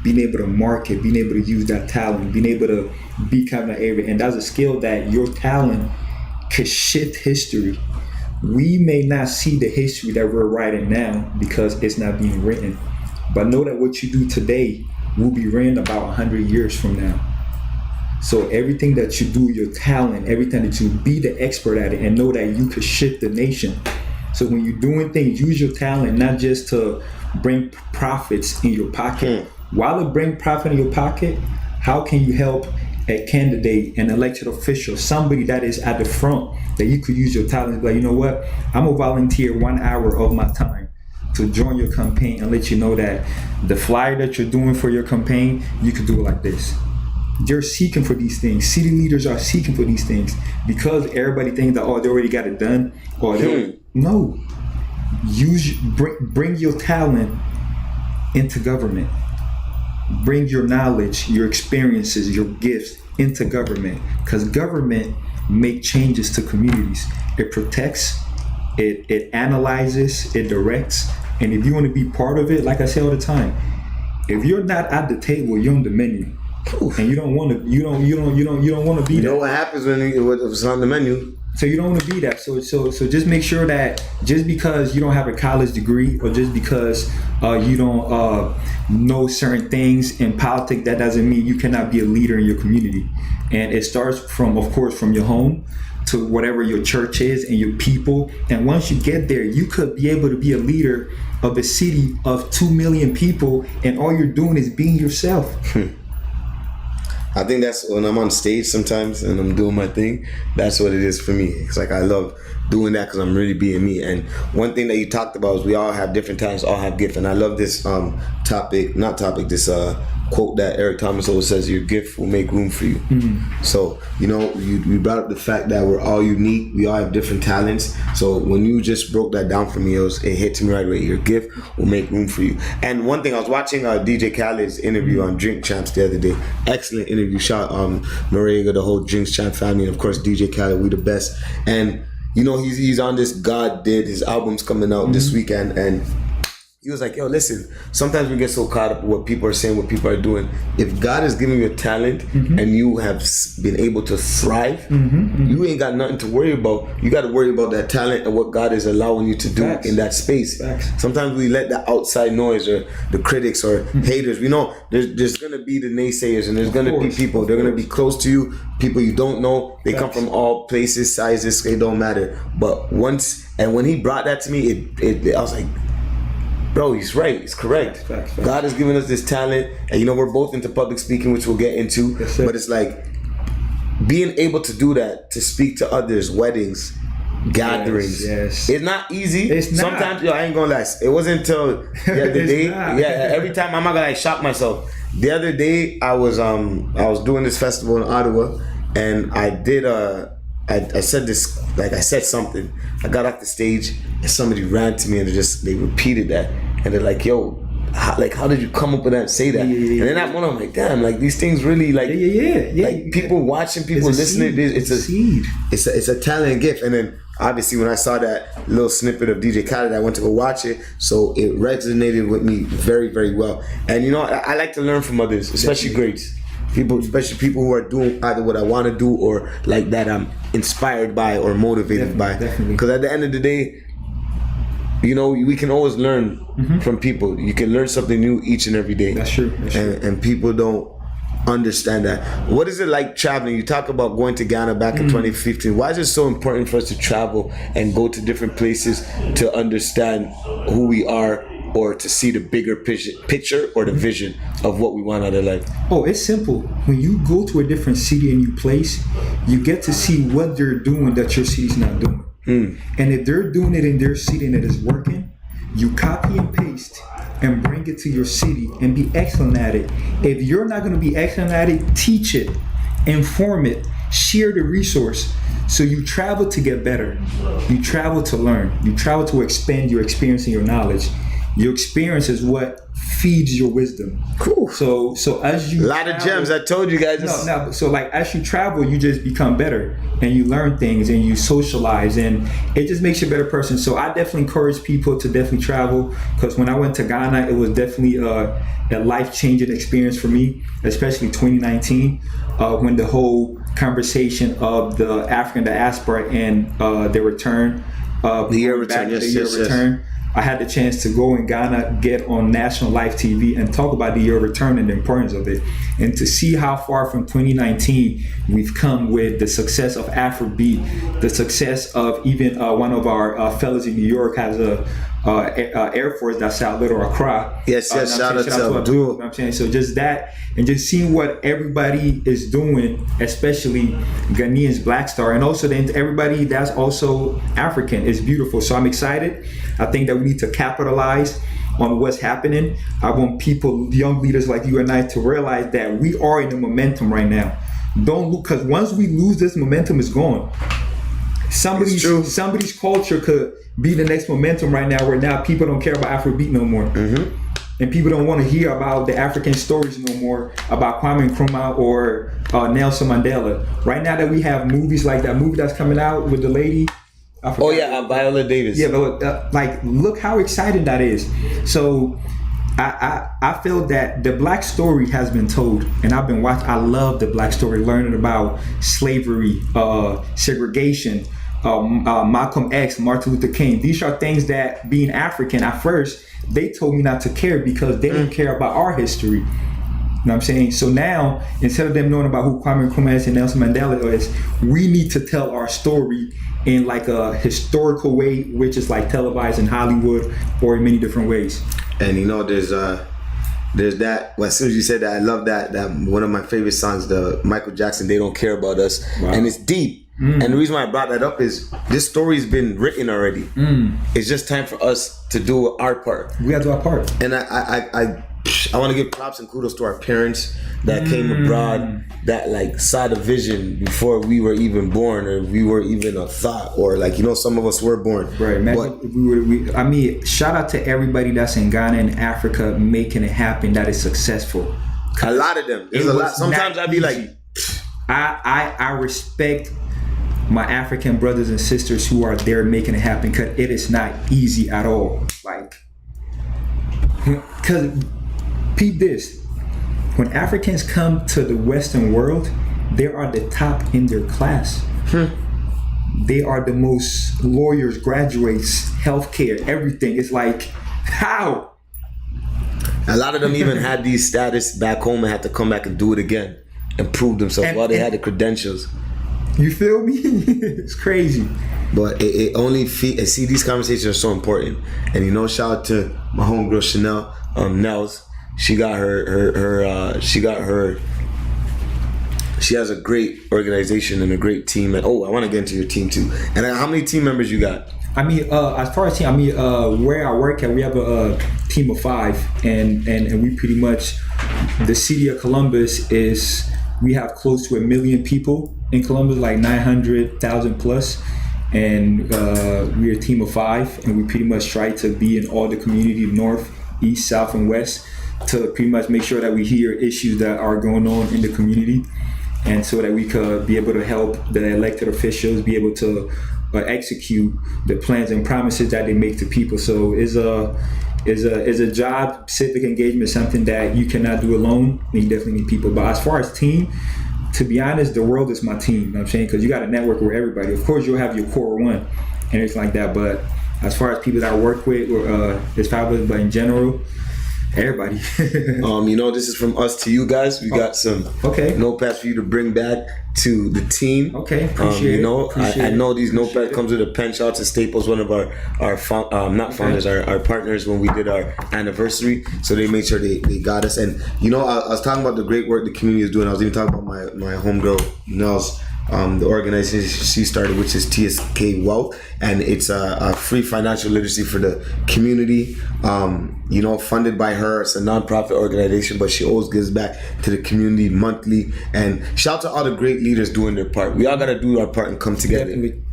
Being able to market, being able to use that talent, being able to be kind of area. And that's a skill that your talent could shift history. We may not see the history that we're writing now because it's not being written. But know that what you do today will be written about 100 years from now. So everything that you do, your talent, everything that you be the expert at it, and know that you could shift the nation. So when you're doing things, use your talent not just to bring profits in your pocket. While it brings profit in your pocket, how can you help a candidate, an elected official, somebody that is at the front that you could use your talent to be like, you know what, I'm gonna volunteer 1 hour of my time to join your campaign and let you know that the flyer that you're doing for your campaign, you could do it like this. They're seeking for these things. City leaders are seeking for these things because everybody thinks that, oh, they already got it done. Or no, bring your talent into government. Bring your knowledge, your experiences, your gifts into government, because government make changes to communities. It protects, it analyzes, it directs, and if you want to be part of it, like I say all the time, if you're not at the table, you're on the menu, and you don't want to. You don't want to be. You there. know what happens when it's on the menu? So you don't want to be that. So just make sure that just because you don't have a college degree or just because you don't know certain things in politics, that doesn't mean you cannot be a leader in your community. And it starts from, of course, from your home to whatever your church is and your people. And once you get there, you could be able to be a leader of a city of 2 million people, and all you're doing is being yourself. I think that's when I'm on stage sometimes and I'm doing my thing. That's what it is for me. It's like I love doing that because I'm really being me. And one thing that you talked about is we all have different talents, all have gifts. And I love this this quote that Eric Thomas always says, your gift will make room for you. Mm-hmm. So, you know, you brought up the fact that we're all unique. We all have different talents. So when you just broke that down for me, it hit me right away. Your gift will make room for you. And one thing, I was watching DJ Khaled's interview on Drink Champs the other day. Excellent interview. Shout Noriega, the whole Drinks Champ family, and of course DJ Khaled, we the best. And you know, he's on this God Did, his album's coming out this weekend, and he was like, yo, listen, sometimes we get so caught up with what people are saying, what people are doing. If God is giving you a talent and you have been able to thrive, you ain't got nothing to worry about. You got to worry about that talent and what God is allowing you to do in that space. Sometimes we let the outside noise or the critics or haters, we know there's going to be the naysayers, and there's going to be people, they're going to be close to you, people you don't know. They come from all places, sizes, it don't matter. But when he brought that to me, I was like, bro, he's right. He's correct. Facts. God has given us this talent, and you know, we're both into public speaking, which we'll get into. But it's like being able to do that, to speak to others, weddings, gatherings. Yes. It's not easy. It's not. Sometimes, I ain't gonna lie. It wasn't until the other day. not. Every time I'm not gonna shock myself. The other day I was doing this festival in Ottawa, and I did I said this, like I said something. I got off the stage and somebody ran to me and they repeated that, and they're like, "Yo, how did you come up with that and say that?" Yeah. And then that one, I'm like, "Damn, like these things really like like people watching, people listening. It's a seed. It's a talent and gift." And then obviously when I saw that little snippet of DJ Khaled, I went to go watch it, so it resonated with me very, very well. And I like to learn from others, especially greats. People, especially people who are doing either what I want to do or like that I'm inspired by or motivated by. Because at the end of the day, we can always learn from people. You can learn something new each and every day. That's true. And people don't understand that. What is it like traveling? You talk about going to Ghana back in 2015. Why is it so important for us to travel and go to different places to understand who we are, or to see the bigger picture or the vision of what we want out of life? Oh, it's simple. When you go to a different city, a new place, you get to see what they're doing that your city's not doing. And if they're doing it in their city and it is working, you copy and paste and bring it to your city and be excellent at it. If you're not going to be excellent at it, teach it, inform it, share the resource. So you travel to get better. You travel to learn. You travel to expand your experience and your knowledge. Your experience is what feeds your wisdom. Cool. So as you a lot of gems. I told you guys. So like as you travel, you just become better and you learn things and you socialize, and it just makes you a better person. So I definitely encourage people to definitely travel, because when I went to Ghana, it was definitely a life-changing experience for me, especially 2019 when the whole conversation of the African diaspora and the return, the year return. I had the chance to go in Ghana, get on national live TV and talk about the year of return and the importance of it. And to see how far from 2019 we've come with the success of Afrobeat, the success of even one of our fellows in New York has a Air Force that's out Little Accra. Yes, shout out to Abdul. I'm saying, so just that, and just seeing what everybody is doing, especially Ghanaians, Black Star, and also then everybody that's also African, is beautiful. So I'm excited. I think that we need to capitalize on what's happening. I want people, young leaders like you and I, to realize that we are in the momentum right now. Don't look, because once we lose this momentum, it's gone. Somebody's culture could be the next momentum right now, where now people don't care about Afrobeat no more. And people don't want to hear about the African stories no more, about Kwame Nkrumah or Nelson Mandela. Right now that we have movies like that movie that's coming out with the lady. Viola Davis. Yeah, but like, look how exciting that is. So I feel that the Black story has been told, and I've been watching. I love the Black story, learning about slavery, segregation, Malcolm X, Martin Luther King. These are things that, being African, at first they told me not to care because they didn't care about our history. You know what I'm saying? So now, instead of them knowing about who Kwame Nkrumah is and Nelson Mandela is, we need to tell our story in like a historical way, which is like televised in Hollywood or in many different ways. And there's that. Well, as soon as you said that, I love that one of my favorite songs, the Michael Jackson, "They Don't Care About Us." Wow. And it's deep. And the reason why I brought that up is this story's been written already. It's just time for us to do our part. We gotta do our part. And I want to give props and kudos to our parents that came abroad, that like saw the vision before we were even born, or we were even a thought, or like, some of us were born. Right, man. But shout out to everybody that's in Ghana and Africa making it happen, that is successful. A lot of them. There's a lot. Sometimes I'd be like, I respect my African brothers and sisters who are there making it happen, because it is not easy at all. Like, because peep this, when Africans come to the Western world, they are the top in their class. They are the most lawyers, graduates, healthcare, everything. It's like, how? A lot of them even had these status back home and had to come back and do it again and prove themselves while they had the credentials. You feel me? It's crazy. But it only see, these conversations are so important. And shout out to my homegirl Chanel, Nels. She got her she has a great organization and a great team. And I want to get into your team too. And how many team members you got? I mean, as far as team, where I work at, we have a team of 5, and we pretty much, the city of Columbus we have close to 1 million people in Columbus, like 900,000 plus, and we're a team of 5, and we pretty much try to be in all the community, north, east, south, and west, to pretty much make sure that we hear issues that are going on in the community, and so that we could be able to help the elected officials be able to execute the plans and promises that they make to people. So it's a job. Civic engagement is something that you cannot do alone. You definitely need people. But as far as team, to be honest, the world is my team. You know what I'm saying? Because you got to network with everybody. Of course, you'll have your core one and everything like that. But as far as people that I work with, it's fabulous. But in general, everybody. This is from us to you guys. We got some notepads for you to bring back to the team. Okay, appreciate it. I know these notepads comes with a pen. Shout out to Staples, one of our partners when we did our anniversary. So they made sure they got us. And I was talking about the great work the community is doing. I was even talking about my homegirl Nels. The organization she started, which is TSK Wealth, and it's a free financial literacy for the community. Funded by her. It's a non-profit organization, but she always gives back to the community monthly. And shout out to all the great leaders doing their part. We all got to do our part and come together. Definitely.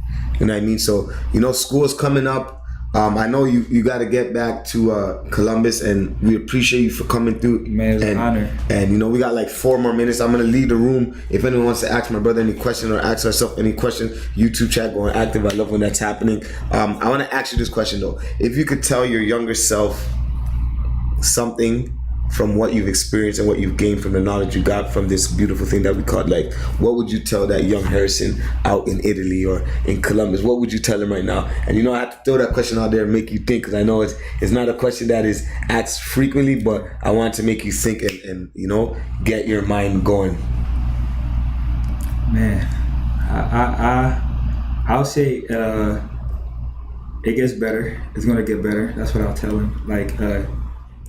You know what I mean? So school is coming up. I know you got to get back to Columbus, and we appreciate you for coming through. Man, it's an honor. And we got like 4 more minutes. I'm gonna leave the room. If anyone wants to ask my brother any question or ask herself any question, YouTube chat going active. I love when that's happening. I want to ask you this question though. If you could tell your younger self something from what you've experienced and what you've gained from the knowledge you got from this beautiful thing that we call life, what would you tell that young Harrison out in Italy or in Columbus? What would you tell him right now? And I have to throw that question out there and make you think, because I know it's not a question that is asked frequently, but I want to make you think and get your mind going. Man, I'll say it gets better. It's gonna get better. That's what I'll tell him. Like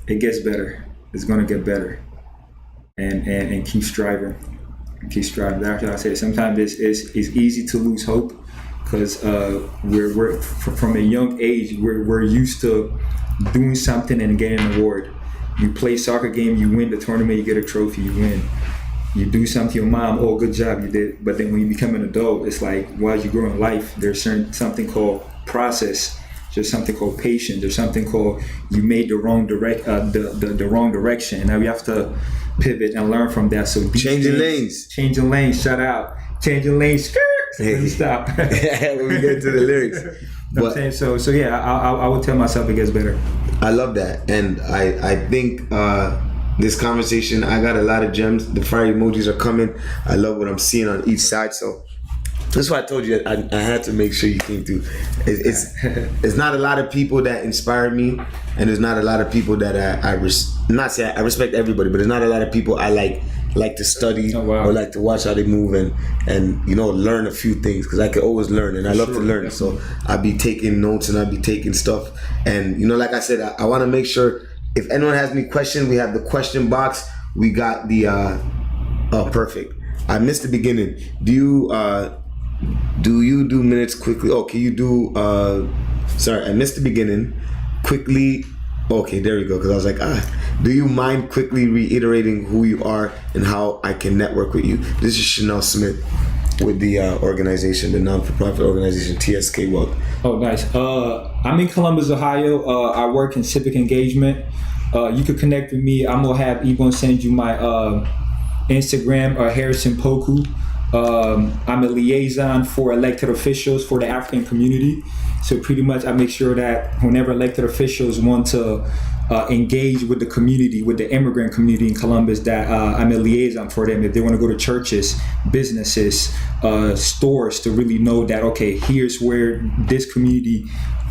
it gets better. It's gonna get better, and keep striving, That's what I say. Sometimes it's easy to lose hope, because we're from a young age we're used to doing something and getting an award. You play a soccer game, you win the tournament, you get a trophy, you win. You do something to your mom, oh, good job, you did. But then when you become an adult, it's like, while you grow in life, there's something called process. There's something called patience. There's something called you made the wrong the wrong direction. Now we have to pivot and learn from that. So changing lanes. Shout out. Changing lanes. Let me stop. When we get to the lyrics. You know what I'm saying? So yeah, I would tell myself it gets better. I love that, and I think this conversation, I got a lot of gems. The fire emojis are coming. I love what I'm seeing on each side. So that's why I told you I had to make sure you came through. It's not a lot of people that inspire me, and there's not a lot of people that I respect everybody, but there's not a lot of people I like to study or like to watch how they move and learn a few things, because I can always learn, and I love to learn. So I'll be taking notes and I'll be taking stuff, and like I said, I want to make sure if anyone has any questions, we have the question box. We got the perfect. I missed the beginning. Do you do minutes quickly? Oh, can you do sorry, I missed the beginning. Quickly. Okay, there we go. Because I was like, do you mind quickly reiterating who you are and how I can network with you? This is Chanel Smith with the organization, the non-for-profit organization TSK Wealth. Oh, nice. I'm in Columbus, Ohio. I work in civic engagement. You could connect with me. I'm gonna have Ebon send you my Instagram, Harrison Poku. I'm a liaison for elected officials for the African community. So pretty much I make sure that whenever elected officials want to engage with the community, with the immigrant community in Columbus, that I'm a liaison for them. If they want to go to churches, businesses, stores, to really know that, okay, here's where this community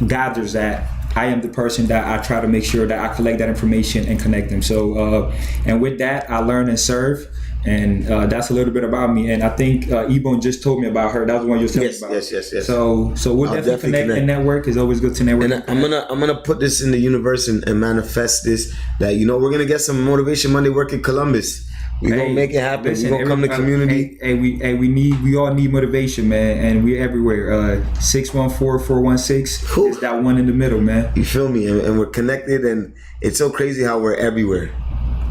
gathers at. I am the person that I try to make sure that I collect that information and connect them. So, and with that, I learn and serve. And that's a little bit about me. And I think Ebon just told me about her. That was one you were telling me about. Yes. So we'll definitely connect and network. It's always good to network. And I'm gonna put this in the universe and manifest this, that we're gonna get some Motivation Monday work in Columbus. We gonna make it happen. We gonna come to community. We all need motivation, man, and we're everywhere. 614-416 is that one in the middle, man. You feel me? And we're connected, and it's so crazy how we're everywhere.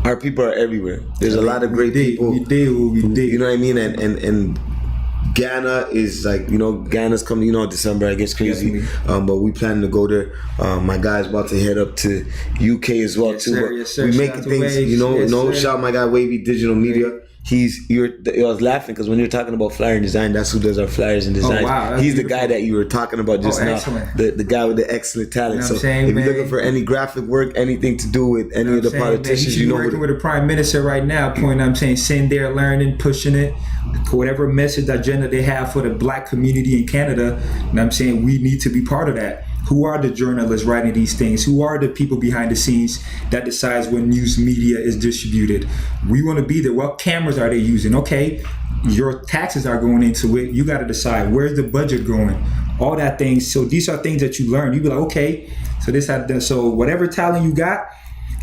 Our people are everywhere. There's a lot of great people. We did. You know what I mean? And Ghana is like, Ghana's coming, December, I guess crazy. But we plan to go there. My guy's about to head up to UK as well, too. Sir, yes, sir. We making things, shout out my guy Wavy Digital Media. I was laughing because when you're talking about flyer and design, that's who does our flyers and design. Oh, wow, he's beautiful. the guy that you were talking about just now. Excellent. The guy with the excellent talent. You know so what I'm saying, if you're man? looking for any graphic work, anything to do with any of the politicians, He's working with the Prime Minister right now, sitting there learning, pushing it, whatever message agenda they have for the black community in Canada. And I'm saying we need to be part of that. Who are the journalists writing these things? Who are the people behind the scenes that decides when news media is distributed? We want to be there. What cameras are they using? Okay, your taxes are going into it. You got to decide where's the budget going. All that things. So these are things that you learn. You be like, okay, so whatever talent you got,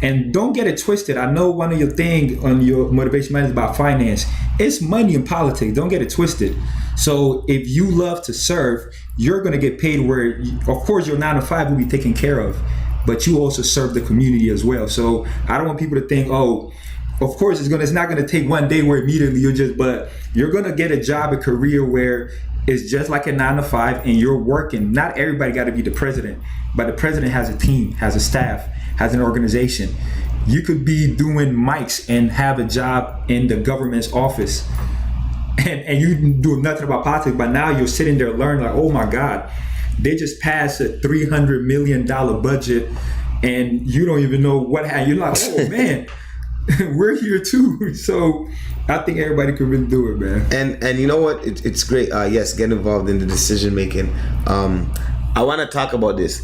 and don't get it twisted. I know one of your thing on your motivation man is about finance. It's money in politics. Don't get it twisted. So if you love to serve, you're going to get paid where, of course, your 9 to 5 will be taken care of, but you also serve the community as well. So I don't want people to think, oh, of course, it's not going to take one day where immediately but you're going to get a job, a career where it's just like a 9 to 5 and you're working. Not everybody got to be the president, but the president has a team, has a staff, has an organization. You could be doing mics and have a job in the government's office. And you do nothing about politics, but now you're sitting there learning like, oh my God, they just passed a $300 million budget and you don't even know what happened. You're like, oh man, we're here too. So I think everybody could really do it, man. And you know what? It's great. Yes, get involved in the decision making. I want to talk about this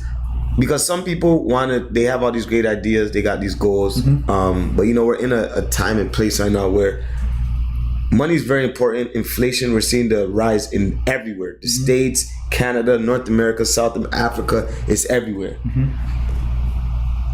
because some people they have all these great ideas. They got these goals. Mm-hmm. But we're in a time and place right now where money is very important. Inflation, we're seeing the rise in everywhere. The States, Canada, North America, South Africa, it's everywhere. Mm-hmm.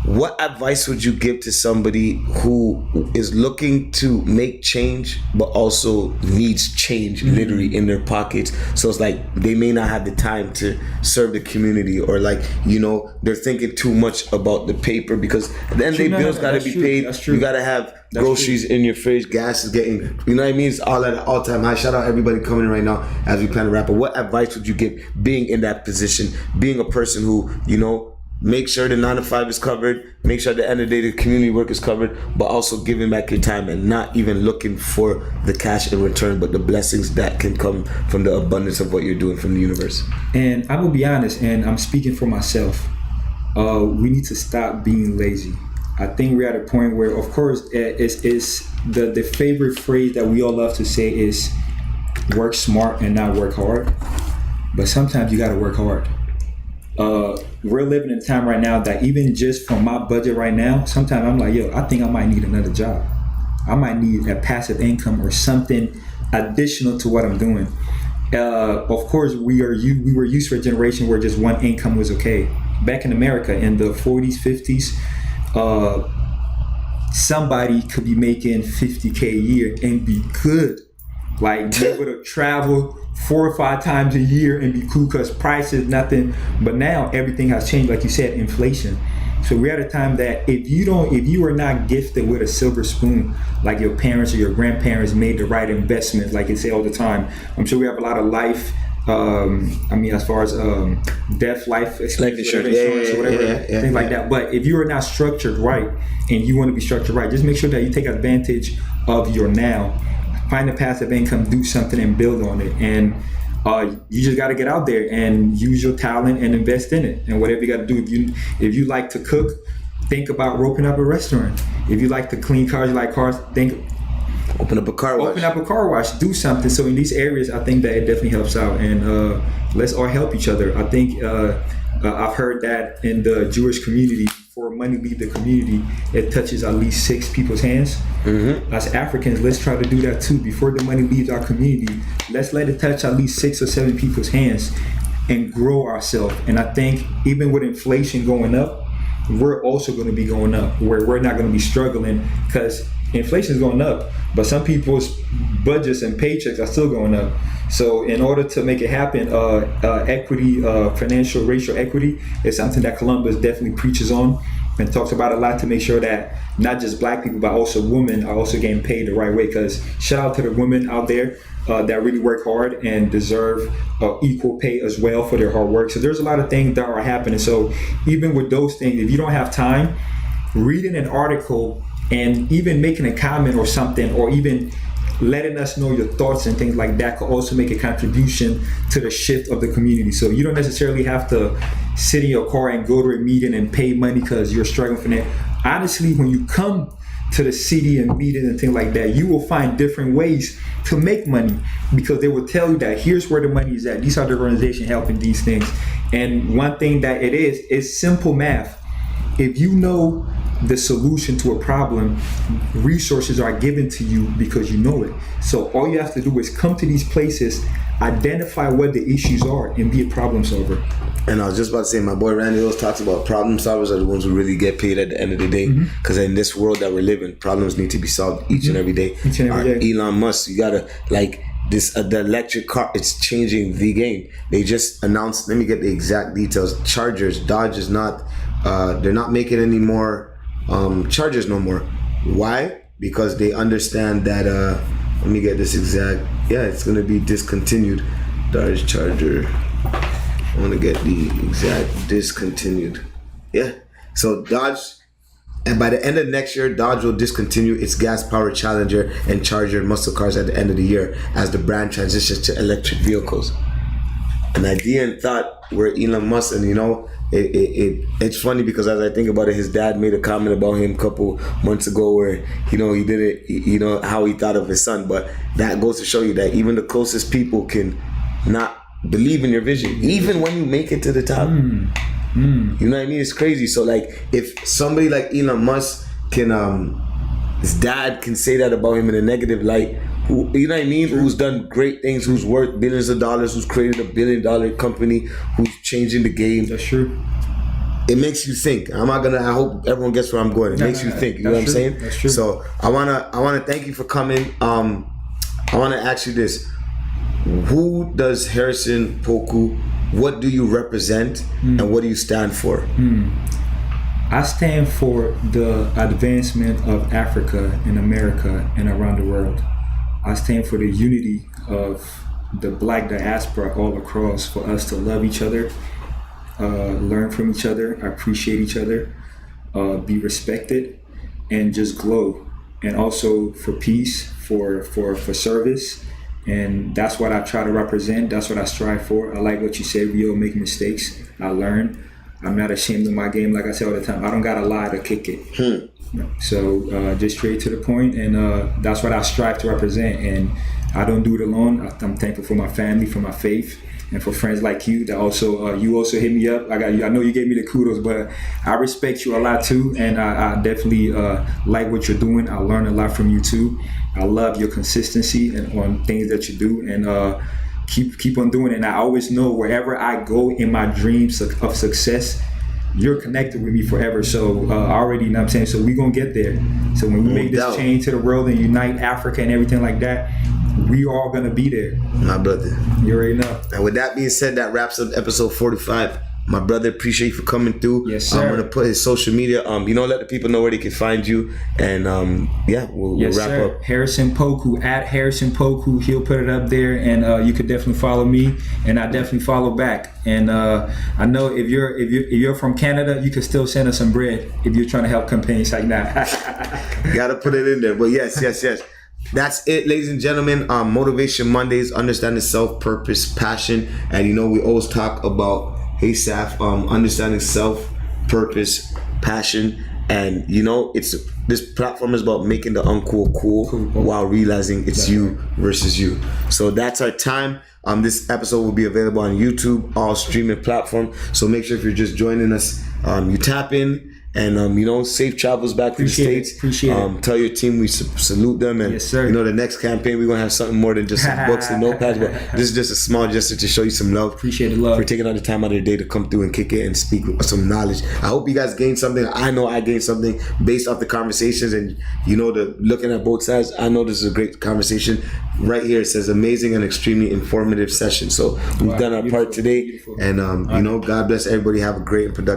What advice would you give to somebody who is looking to make change, but also needs change literally in their pockets? So it's like they may not have the time to serve the community, or they're thinking too much about the paper because at the end of the day, bills got to be paid. That's true. You got to have groceries in your fridge. Gas is getting, you know what I mean? It's all at an all-time high. Shout out everybody coming in right now as we plan to wrap up. What advice would you give being in that position, being a person who, make sure the 9 to 5 is covered, make sure at the end of the day the community work is covered, but also giving back your time and not even looking for the cash in return, but the blessings that can come from the abundance of what you're doing from the universe? And I'm gonna be honest, and I'm speaking for myself. We need to stop being lazy. I think we're at a point where, of course, it's the favorite phrase that we all love to say is work smart and not work hard. But sometimes you gotta work hard. We're living in a time right now that even just from my budget right now, sometimes I'm like, I think I might need another job. I might need a passive income or something additional to what I'm doing. Of course, we were used to a generation where just one income was okay. Back in America in the 40s, 50s, somebody could be making $50K a year and be good. Like be able to travel 4 or 5 times a year and be cool because prices nothing. But now everything has changed, like you said, inflation. So we're at a time that if you are not gifted with a silver spoon, like your parents or your grandparents made the right investments, like you say all the time. I'm sure we have a lot of life. As far as death, life insurance, things like that. But if you are not structured right, and you want to be structured right, just make sure that you take advantage of your now. Find a passive income, do something and build on it. And you just got to get out there and use your talent and invest in it. And whatever you got to do, if you like to cook, think about opening up a restaurant. If you like to clean cars, you like cars, open up a car wash. Open up a car wash, do something. So in these areas, I think that it definitely helps out. And let's all help each other. I think I've heard that in the Jewish community, for money leave the community, it touches at least 6 people's hands. Mm-hmm. As Africans, let's try to do that too. Before the money leaves our community, let's let it touch at least 6 or 7 people's hands and grow ourselves. And I think even with inflation going up, we're also going to be going up, where we're not going to be struggling, because inflation is going up, but some people's budgets and paychecks are still going up. So in order to make it happen, equity, financial racial equity is something that Columbus definitely preaches on and talks about a lot, to make sure that not just black people but also women are also getting paid the right way. Because shout out to the women out there that really work hard and deserve equal pay as well for their hard work. So there's a lot of things that are happening. So even with those things, if you don't have time, reading an article and even making a comment or something, or even letting us know your thoughts and things like that, could also make a contribution to the shift of the community. So you don't necessarily have to sit in your car and go to a meeting and pay money because you're struggling for that. Honestly, when you come to the city and meetings and things like that, you will find different ways to make money, because they will tell you that here's where the money is at. These are the organizations helping these things. And one thing that it is simple math. If you know the solution to a problem, resources are given to you because you know it. So all you have to do is come to these places, identify what the issues are, and be a problem solver. And I was just about to say, my boy Randy always talks about problem solvers are the ones who really get paid at the end of the day. Because in this world that we're living, problems need to be solved each and every day. Each and every day. Elon Musk, you gotta this the electric car, it's changing the game. They just announced, let me get the exact details, Chargers, Dodge is not they're not making any more Chargers no more. Why? Because they understand that let me get this exact, it's gonna be discontinued. Dodge Charger, I want to get the exact discontinued. So Dodge, and by the end of next year, Dodge will discontinue its gas-powered Challenger and Charger muscle cars at the end of the year as the brand transitions to electric vehicles. An idea and thought where Elon Musk, and it's funny because as I think about it, his dad made a comment about him a couple months ago where, he did it, how he thought of his son. But that goes to show you that even the closest people can not believe in your vision, even when you make it to the top. You know what I mean? It's crazy. So if somebody like Elon Musk can, his dad can say that about him in a negative light, who, you know what I mean? True. Who's done great things, who's worth billions of dollars, who's created $1 billion company, who's changing the game. That's true. It makes you think. I hope everyone gets where I'm going. It makes you think. You know what I'm saying? That's true. So I wanna thank you for coming. I wanna ask you this. Who does Harrison Poku, what do you represent, and what do you stand for? I stand for the advancement of Africa and America and around the world. I stand for the unity of the black diaspora all across, for us to love each other, learn from each other, appreciate each other, be respected, and just glow. And also for peace, for service. And that's what I try to represent. That's what I strive for. I like what you said. We all make mistakes. I learn. I'm not ashamed of my game. Like I say all the time, I don't got to lie to kick it. So just straight to the point. And that's what I strive to represent. And I don't do it alone. I'm thankful for my family, for my faith, and for friends like you that also, you also hit me up. I know you gave me the kudos, but I respect you a lot too. And I definitely like what you're doing. I learn a lot from you too. I love your consistency and on things that you do, and keep on doing it. And I always know wherever I go in my dreams of success, you're connected with me forever. So I already, you know what I'm saying? So we're going to get there. So when we make this change to the world and unite Africa and everything like that, we are going to be there. My brother. You already know. And with that being said, that wraps up episode 45. My brother, appreciate you for coming through. Yes, sir. I'm going to put his social media, let the people know where they can find you. And we'll wrap up. Harrison Poku, at Harrison Poku. He'll put it up there, and you could definitely follow me, and I definitely follow back. And I know if you're from Canada, you can still send us some bread if you're trying to help campaigns like that. Got to put it in there. But yes. That's it, ladies and gentlemen. Motivation Mondays, understanding self, purpose, passion. And we always talk about Saf, understanding self, purpose, passion, and this platform is about making the uncool cool while realizing it's you versus you. So that's our time. This episode will be available on YouTube, all streaming platforms. So make sure if you're just joining us, you tap in And safe travels back to the States. Appreciate it. Tell your team we salute them, and yes, sir. the next campaign we're gonna have something more than just some books and notepads. But this is just a small gesture to show you some love. Appreciate the love for taking out the time out of your day to come through and kick it and speak with some knowledge. I hope you guys gained something. I know I gained something based off the conversations and the looking at both sides. I know this is a great conversation. Right here it says amazing and extremely informative session. So we've done our part today, and God bless everybody. Have a great and productive